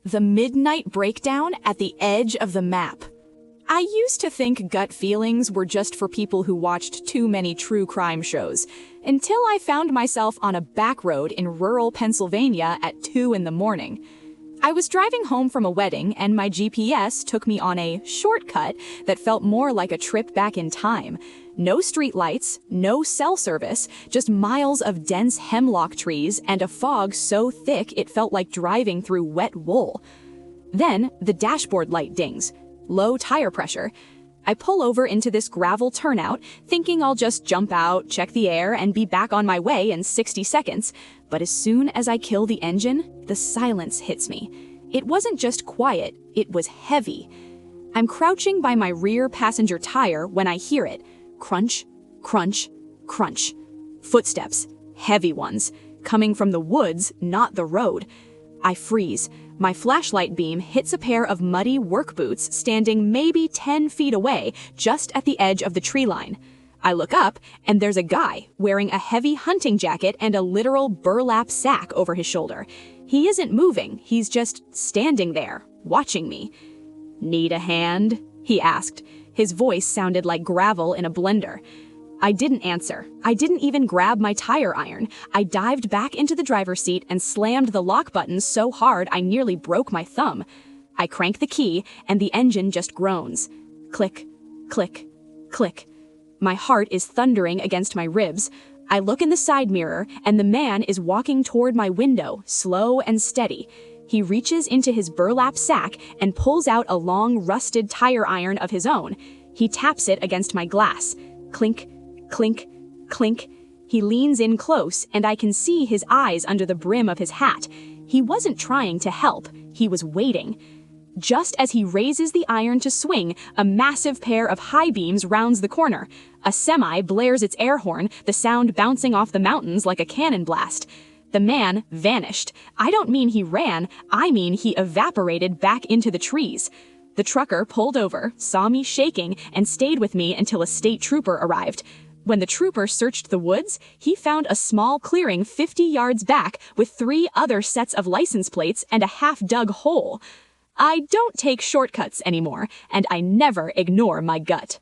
The midnight breakdown at the edge of the map. I used to think gut feelings were just for people who watched too many true crime shows, until I found myself on a back road in rural Pennsylvania at 2 in the morning. I was driving home from a wedding and my GPS took me on a shortcut that felt more like a trip back in time. No streetlights, no cell service, just miles of dense hemlock trees and a fog so thick it felt like driving through wet wool. Then the dashboard light dings. Low tire pressure. I pull over into this gravel turnout, thinking I'll just jump out, check the air, and be back on my way in 60 seconds. But as soon as I kill the engine, the silence hits me. It wasn't just quiet, it was heavy. I'm crouching by my rear passenger tire when I hear it. Crunch, crunch, crunch. Footsteps, heavy ones, coming from the woods, not the road. I freeze. My flashlight beam hits a pair of muddy work boots standing maybe 10 feet away, just at the edge of the tree line. I look up, and there's a guy wearing a heavy hunting jacket and a literal burlap sack over his shoulder. He isn't moving, he's just standing there, watching me. "Need a hand?" he asked. His voice sounded like gravel in a blender. I didn't answer. I didn't even grab my tire iron. I dived back into the driver's seat and slammed the lock button so hard I nearly broke my thumb. I crank the key, and the engine just groans. Click, click, click. My heart is thundering against my ribs. I look in the side mirror, and the man is walking toward my window, slow and steady. He reaches into his burlap sack and pulls out a long, rusted tire iron of his own. He taps it against my glass. Clink, clink, clink. He leans in close, and I can see his eyes under the brim of his hat. He wasn't trying to help. He was waiting. Just as he raises the iron to swing, a massive pair of high beams rounds the corner. A semi blares its air horn, the sound bouncing off the mountains like a cannon blast. The man vanished. I don't mean he ran, I mean he evaporated back into the trees. The trucker pulled over, saw me shaking, and stayed with me until a state trooper arrived. When the trooper searched the woods, he found a small clearing 50 yards back with 3 other sets of license plates and a half-dug hole. I don't take shortcuts anymore, and I never ignore my gut.